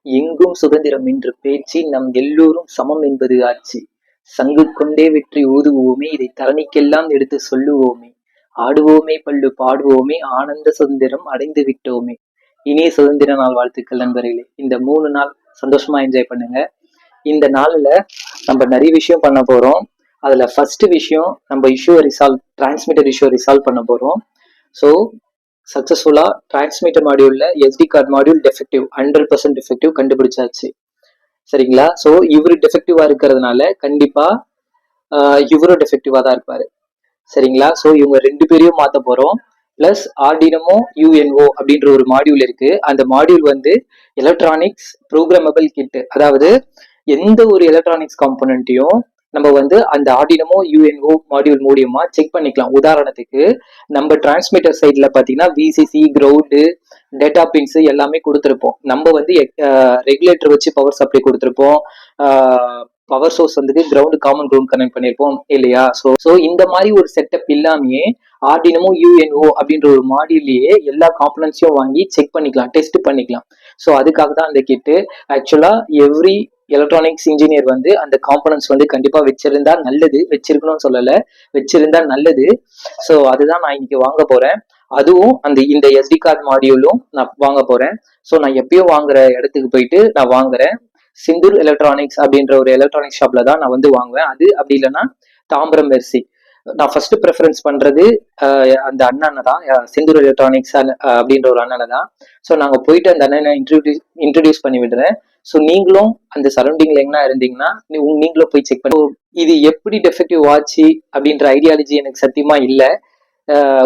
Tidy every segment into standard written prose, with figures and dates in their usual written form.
எங்கும் சுதந்திரம் என்று பேச்சு நம் எல்லோரும் சமம் என்பது ஆட்சி. சங்கு கொண்டே வெற்றி ஊதுவோமே, இதை தரணிக்கெல்லாம் எடுத்து சொல்லுவோமே. ஆடுவோமே பள்ளு பாடுவோமே, ஆனந்த சுதந்திரம் அடைந்து விட்டோமே. இனிய சுதந்திர நாள் வாழ்த்துக்கள் நண்பர்களே. இந்த 3 நாள் சந்தோஷமா என்ஜாய் பண்ணுங்க. இந்த நாள்ல நம்ம நிறைய விஷயம் பண்ண போறோம். அதுல ஃபர்ஸ்ட் விஷயம், நம்ம டிரான்ஸ்மிட்டர் இஷ்யூ ரிசால்வ் பண்ண போறோம். ஸோ சக்சஸ்ஃபுல்லா டிரான்ஸ்மிட்டர் மாடியூல்ல SD card module defective 100% defective கண்டுபிடிச்சாச்சு. சரிங்களா? ஸோ இவரு டெஃபெக்டிவா இருக்கிறதுனால கண்டிப்பா இவரும் டெஃபெக்டிவா தான் இருப்பாரு. சரிங்களா? ஸோ இவங்க 2 பேரையும் மாத்த போறோம். பிளஸ் ஆர்டினமோ யூஎன்ஓ அப்படின்ற ஒரு மாடியூல் இருக்கு. அந்த மாடியூல் வந்து எலக்ட்ரானிக்ஸ் ப்ரோக்ராமபிள் கிட். அதாவது எந்த ஒரு எலக்ட்ரானிக்ஸ் காம்போனன்ட்டையும் நம்ம வந்து அந்த ஆர்டினமோ யூஎன்ஓ மாடியூல் மூலியமா செக் பண்ணிக்கலாம். உதாரணத்துக்கு நம்ம டிரான்ஸ்மிட்டர் சைட்ல பாத்தீங்கன்னா விசிசி, கிரவுண்டு, டேட்டா பின்ஸ் எல்லாமே கொடுத்துருப்போம். நம்ம வந்து ரெகுலேட்டர் வச்சு பவர் சப்ளை கொடுத்துருப்போம். பவர் சோர்ஸ் வந்து கிரவுண்டு காமன் கிரவுண்ட் கனெக்ட் பண்ணிருப்போம் இல்லையா? ஸோ இந்த மாதிரி ஒரு செட்டப் இல்லாமையே ஆர்டினமோ யூஎன்ஓ அப்படின்ற ஒரு மாடியூல்லையே எல்லா காம்பனன்ட்ஸையும் வாங்கி செக் பண்ணிக்கலாம், டெஸ்ட் பண்ணிக்கலாம். ஸோ அதுக்காக தான் அந்த கிட்டு. ஆக்சுவலா எவ்ரி எலக்ட்ரானிக்ஸ் இன்ஜினியர் வந்து அந்த காம்பனன்ட்ஸ் வந்து கண்டிப்பா வச்சிருந்தா நல்லது. வச்சிருக்கணும்னு சொல்லல, வச்சிருந்தா நல்லது. ஸோ அதுதான் நான் இன்னைக்கு வாங்க போறேன். அதுவும் இந்த எஸ்டி கார்டு மாடியூலும் நான் வாங்க போறேன். ஸோ நான் எப்பயும் வாங்குற இடத்துக்கு போயிட்டு நான் வாங்குறேன். சிந்தூர் எலக்ட்ரானிக்ஸ் அப்படின்ற ஒரு எலக்ட்ரானிக் ஷாப்ல தான் நான் வந்து வாங்குவேன். அது அப்படி இல்லைன்னா தாம்பரம் மெர்சி. நான் ஃபர்ஸ்ட் ப்ரிஃபரன்ஸ் பண்றது அந்த அண்ணனை தான், சிந்தூர் எலக்ட்ரானிக்ஸ் அப்படின்ற ஒரு அண்ணனை தான். ஸோ நாங்க போயிட்டு அந்த அண்ணனை இன்ட்ரடியூஸ் பண்ணி விடுறேன். ஸோ நீங்களும் அந்த சரௌண்டிங்ல எங்கன்னா இருந்தீங்கன்னா நீங்களும் போய் செக் பண்ணி இது எப்படி டெஃபெக்டிவ் ஆச்சு அப்படின்ற ஐடியாலஜி எனக்கு சத்தியமா இல்லை.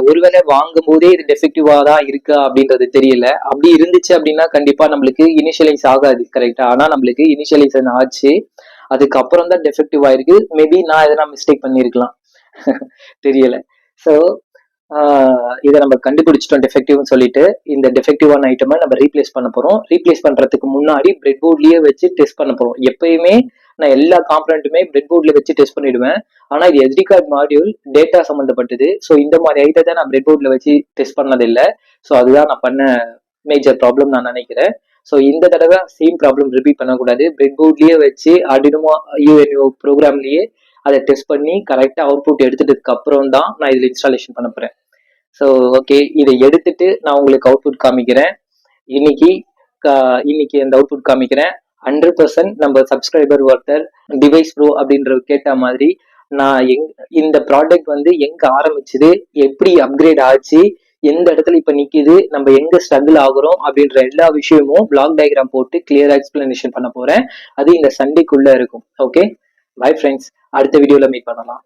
ஒருவேளை வாங்கும் போதே இது டெஃபெக்டிவா தான் இருக்கா அப்படின்றது தெரியல. அப்படி இருந்துச்சு அப்படின்னா கண்டிப்பா நம்மளுக்கு இனிஷியலைஸ் ஆகாது, கரெக்டா? ஆனா நம்மளுக்கு இனிஷியலைசேஷன் ஆச்சு, அதுக்கப்புறம் தான் டெஃபெக்டிவ் ஆயிருக்கு. மேபி நான் எதனா மிஸ்டேக் பண்ணிருக்கலாம், தெரியல. ஸோ இதை நம்ம கண்டுபிடிச்சிட்டோம் டெஃபெக்டிவ்னு சொல்லிட்டு. இந்த டெஃபெக்டிவான ஐட்டமை நம்ம ரீப்ளேஸ் பண்ண போறோம். ரீப்ளேஸ் பண்றதுக்கு முன்னாடி பிரெட் போர்ட்லயே வச்சு டெஸ்ட் பண்ண போறோம். எப்பயுமே நான் எல்லா காம்பனண்ட்டுமே பிரெட் போர்ட்ல வச்சு டெஸ்ட் பண்ணிடுவேன். ஆனா இது எஸ்டி கார்டு மாடியூல் டேட்டா சம்பந்தப்பட்டது. ஸோ இந்த மாதிரி ஐட்டத்தை நான் பிரெட் போர்ட்ல வச்சு டெஸ்ட் பண்ணது இல்லை. ஸோ அதுதான் நான் பண்ண மேஜர் ப்ராப்ளம் நான் நினைக்கிறேன். ஸோ இந்த தடவை சேம் ப்ராப்ளம் ரிப்பீட் பண்ணக்கூடாது. பிரெட் போர்ட்லயே வச்சு ஆர்டினமோ யூஎன்ஓ ப்ரோக்ராம்லயே அதை டெஸ்ட் பண்ணி கரெக்டா அவுட்புட் எடுத்துட்டதுக்கு அப்புறம் தான் நான் இதுல இன்ஸ்டாலேஷன் பண்ண போறேன். ஸோ ஓகே, இதை எடுத்துட்டு நான் உங்களுக்கு அவுட்புட் காமிக்கிறேன். இன்னைக்கு அந்த அவுட்புட் காமிக்கிறேன். 100% நம்ம சப்ஸ்கிரைபர் ஒருத்தர் டிவைஸ் ப்ரோ அப்படின்ற கேட்ட மாதிரி நான் இந்த ப்ராடக்ட் வந்து எங்க ஆரம்பிச்சது, எப்படி அப்கிரேட் ஆச்சு, எந்த இடத்துல இப்ப நிக்குது, நம்ம எங்க ஸ்ட்ரகிள் ஆகுறோம் அப்படின்ற எல்லா விஷயமும் பிளாக் டயக்ராம் போட்டு கிளியரா எக்ஸ்பிளனேஷன் பண்ண போறேன். அது இந்த சண்டேக்குள்ள இருக்கும். Okay, bye friends. அடுத்த வீடியோல மீட் பண்ணலாம்.